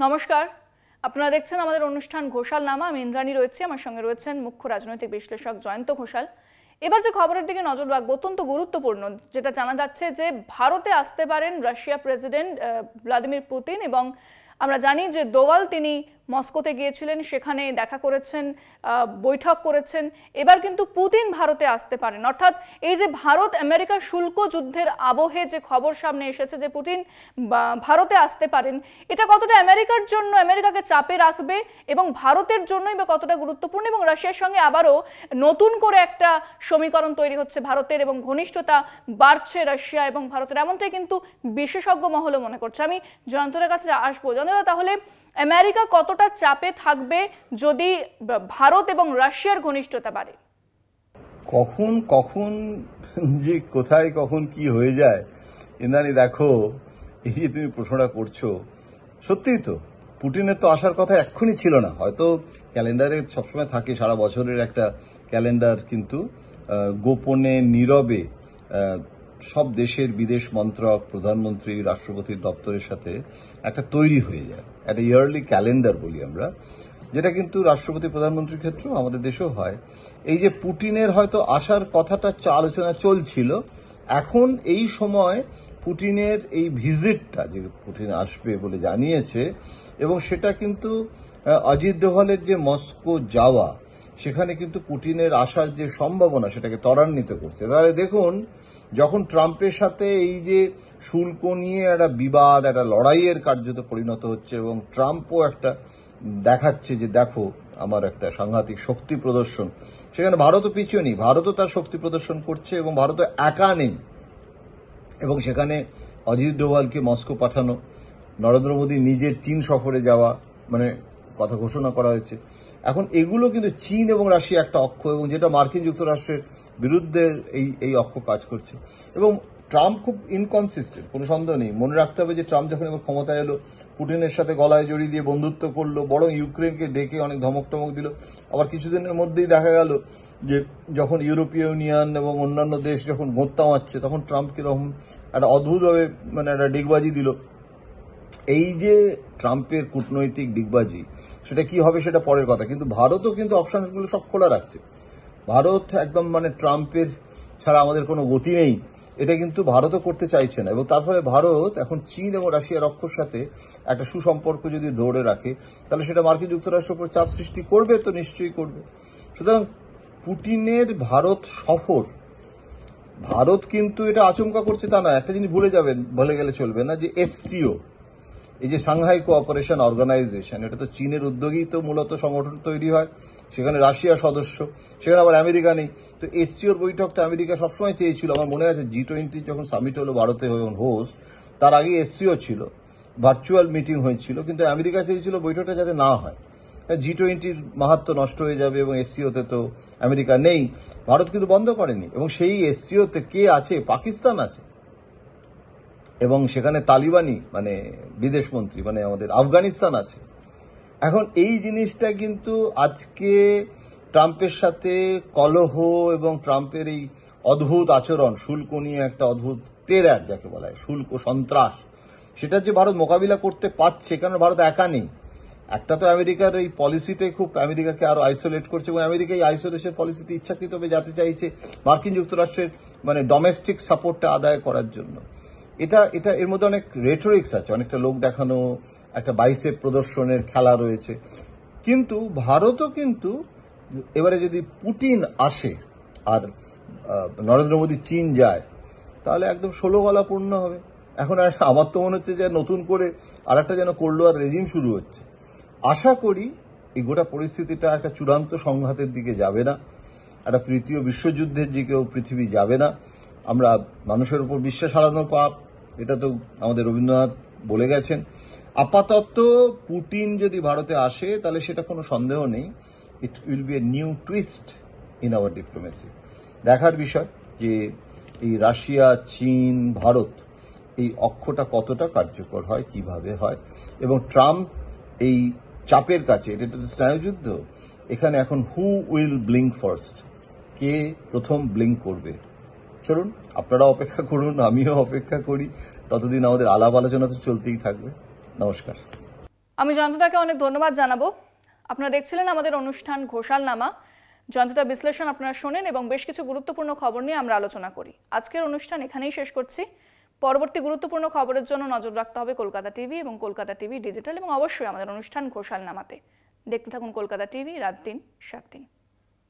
নমস্কার, আপনারা দেখছেন আমাদের অনুষ্ঠান ঘোষাল নামা। আমি ইন্দ্রাণী রয়েছি, আমার সঙ্গে রয়েছেন মুখ্য রাজনৈতিক বিশ্লেষক জয়ন্ত ঘোষাল। এবার যে খবরের দিকে নজর রাখবো অত্যন্ত গুরুত্বপূর্ণ, যেটা জানা যাচ্ছে যে ভারতে আসতে পারেন রাশিয়া প্রেসিডেন্ট ভ্লাদিমির পুতিন। এবং আমরা জানি যে দোভাল তিনি মস্কোতে গিয়েছিলেন, সেখানে দেখা করেছেন, বৈঠক করেছেন। এবার কিন্তু পুতিন ভারতে আসতে পারেন, অর্থাৎ এই যে ভারত আমেরিকা শুল্ক যুদ্ধের আবহে যে খবর সামনে এসেছে যে পুতিন ভারতে আসতে পারেন, এটা কতটা আমেরিকার জন্য, আমেরিকাকে চাপে রাখবে এবং ভারতের জন্যই বা কতটা গুরুত্বপূর্ণ, এবং রাশিয়ার সঙ্গে আবারও নতুন করে একটা সমীকরণ তৈরি হচ্ছে ভারতের এবং ঘনিষ্ঠতা বাড়ছে রাশিয়া এবং ভারতের, এমনটাই কিন্তু বিশেষজ্ঞ মহলও মনে করছে। আমি জয়ন্তর কাছে আসবো। জয়ন্ত, তাহলে আমেরিকা কতটা চাপে থাকবে যদি ভারত এবং রাশিয়ার ঘনিষ্ঠতা বাড়ে? কখন কখন যে কোথায় কখন কি হয়ে যায় ইন্দ্রাণী, দেখো এই যে তুমি প্রশ্নটা করছো, সত্যিই তো পুটিনের তো আসার কথা এক্ষুনি ছিল না। হয়তো ক্যালেন্ডারে সবসময় থাকে সারা বছরের একটা ক্যালেন্ডার, কিন্তু গোপনে নীরবে সব দেশের বিদেশ মন্ত্রক, প্রধানমন্ত্রী, রাষ্ট্রপতির দপ্তরের সাথে একটা তৈরি হয়ে যায়, একটা ইয়ারলি ক্যালেন্ডার বলি আমরা, যেটা কিন্তু রাষ্ট্রপতি প্রধানমন্ত্রীর ক্ষেত্রেও আমাদের দেশেও হয়। এই যে পুটিনের হয়তো আসার কথাটা আলোচনা চলছিল, এখন এই সময় পুটিনের এই ভিজিটটা, যে পুটিন আসবে বলে জানিয়েছে, এবং সেটা কিন্তু অজিত ডোভালের যে মস্কো যাওয়া, সেখানে কিন্তু পুটিনের আসার যে সম্ভাবনা সেটাকে ত্বরান্বিত করছে। তাহলে দেখুন, যখন ট্রাম্পের সাথে এই যে শুল্ক নিয়ে একটা বিবাদ, একটা লড়াইয়ের কার্যত পরিণত হচ্ছে, এবং ট্রাম্পও একটা দেখাচ্ছে যে দেখো আমার একটা সাংঘাতিক শক্তি প্রদর্শন, সেখানে ভারতও পিছিয়ে নেই, ভারতও তার শক্তি প্রদর্শন করছে এবং ভারতও একা নেই। এবং সেখানে অজিত ডোভালকে মস্কো পাঠানো, নরেন্দ্র মোদী নিজের চীন সফরে যাওয়া, মানে কথা ঘোষণা করা হয়েছে। এখন এগুলো কিন্তু চীন এবং রাশিয়া একটা অক্ষ, এবং যেটা মার্কিন যুক্তরাষ্ট্রের বিরুদ্ধে এই অক্ষ কাজ করছে। এবং ট্রাম্প খুব ইনকনসিস্টেন্ট, কোনো সন্দেহ নেই। মনে রাখতে হবে যে ট্রাম্প যখন এবার ক্ষমতায় এলো, পুটিনের সাথে গলায় জড়িয়ে দিয়ে বন্ধুত্ব করলো, বরং ইউক্রেনকে ডেকে অনেক ধমক টমক দিল। আবার কিছুদিনের মধ্যেই দেখা গেল যে যখন ইউরোপীয় ইউনিয়ন এবং অন্যান্য দেশ যখন মোত্তা মারছে, তখন ট্রাম্প কিরকম একটা অদ্ভুতভাবে মানে একটা ডিগবাজি দিল। এই যে ট্রাম্পের কূটনৈতিক ডিগবাজি, সেটা কি হবে সেটা পরের কথা, কিন্তু ভারতও কিন্তু অপশনগুলো সব খোলা রাখছে। ভারত একদম মানে ট্রাম্পের ছাড়া আমাদের কোনো গতি নেই, এটা কিন্তু ভারতও করতে চাইছে না। এবং তার ফলে ভারত এখন চীন এবং রাশিয়ার অক্ষর সাথে একটা সুসম্পর্ক যদি ধরে রাখে, তাহলে সেটা মার্কিন যুক্তরাষ্ট্রের উপর চাপ সৃষ্টি করবে, তো নিশ্চয়ই করবে। সুতরাং পুটিনের ভারত সফর, ভারত কিন্তু এটা আচমকা করছে তা না। একটা জিনিস ভুলে গেলে চলবে না, যে এসসিও, এই যে সাংহাই কোঅপারেশন অর্গানাইজেশন, এটা তো চীনের উদ্যোগেই তো মূলত সংগঠন তৈরি হয়। সেখানে রাশিয়া সদস্য, সেখানে আবার আমেরিকা নেই। তো এসসিওর বৈঠকটা আমেরিকা সবসময় চেয়েছিল। আমার মনে আছে G20 যখন সামিট হলো ভারতে হোস্ট, তার আগে এসসিও ছিল, ভার্চুয়াল মিটিং হয়েছিল, কিন্তু আমেরিকা চেয়েছিল বৈঠকটা যাতে না হয়। G20-র মাহাত্ম্য নষ্ট হয়ে যাবে, এবং এসসিওতে তো আমেরিকা নেই। ভারত কিন্তু বন্ধ করেনি, এবং সেই এসসিওতে কে আছে? পাকিস্তান আছে, এবং সেখানে তালিবানি মানে বিদেশমন্ত্রী, মানে আমাদের আফগানিস্তান আছে। এখন এই জিনিসটা কিন্তু আজকে ট্রাম্পের সাথে কলহ এবং ট্রাম্পের এই অদ্ভুত আচরণ, শুল্ক নিয়ে একটা অদ্ভুত টেরার যাকে বলা হয়, শুল্ক সন্ত্রাস, সেটা যে ভারত মোকাবিলা করতে পারছে, কারণ ভারত একা নেই। একটা তো আমেরিকার এই পলিসিটাই খুব আমেরিকাকে আরো আইসোলেট করছে, এবং আমেরিকা এই আইসোলেশন পলিসিতে ইচ্ছাকৃতভাবে যেতে চাইছে মার্কিন যুক্তরাষ্ট্রের মানে ডোমেস্টিক সাপোর্টটা আদায় করার জন্য। এটা এর মধ্যে অনেক রেটরিক্স আছে, অনেকটা লোক দেখানো, একটা বাইসেপ প্রদর্শনের খেলা রয়েছে। কিন্তু ভারতও কিন্তু এবারে যদি পুটিন আসে আর নরেন্দ্র মোদী চীন যায়, তাহলে একদম 16 গলা পূর্ণ হবে। এখন আমার তো মনে হচ্ছে যে নতুন করে আর একটা যেন করলো আর রেজিম শুরু হচ্ছে। আশা করি এই গোটা পরিস্থিতিটা একটা চূড়ান্ত সংঘাতের দিকে যাবে না, একটা তৃতীয় বিশ্বযুদ্ধের দিকেও পৃথিবী যাবে না। আমরা মানুষের উপর বিশ্বাস হারানোর পাপ, এটা তো আমাদের রবীন্দ্রনাথ বলে গেছেন। আপাতত পুটিন যদি ভারতে আসে, তাহলে সেটা কোনো সন্দেহ নেই, it will B a new twist in our diplomacy. দেখার বিষয় যে এই রাশিয়া, চীন, ভারত এই অক্ষটা কতটা কার্যকর হয়, কিভাবে হয়, এবং ট্রাম্প এই চাপের কাছে, এটা তো স্নায়ুযুদ্ধ, এখানে এখন হু উইল ব্লিঙ্ক ফার্স্ট, কে প্রথম ব্লিঙ্ক করবে। চলুন আপনারা অপেক্ষা করুন, আমিও অপেক্ষা করি, ততদিন আমাদের আলাপ আলোচনা তো চলতেই থাকবে। নমস্কার। আমি জয়ন্তদাকে অনেক ধন্যবাদ জানাবো। আপনারা দেখছিলেন আমাদের অনুষ্ঠান ঘোষালনামা। জয়ন্তদা বিশ্লেষণ আপনারা শোনেন এবং বেশ কিছু গুরুত্বপূর্ণ খবর নিয়ে আমরা আলোচনা করি। আজকের অনুষ্ঠান এখানেই শেষ করছি। পরবর্তী গুরুত্বপূর্ণ খবরের জন্য নজর রাখতে হবে কলকাতা টিভি এবং কলকাতা টিভি ডিজিটাল এবং অবশ্যই আমাদের অনুষ্ঠান ঘোষালনামাতে। দেখতে থাকুন কলকাতা টিভি, রাত ৩, ৭ দিন।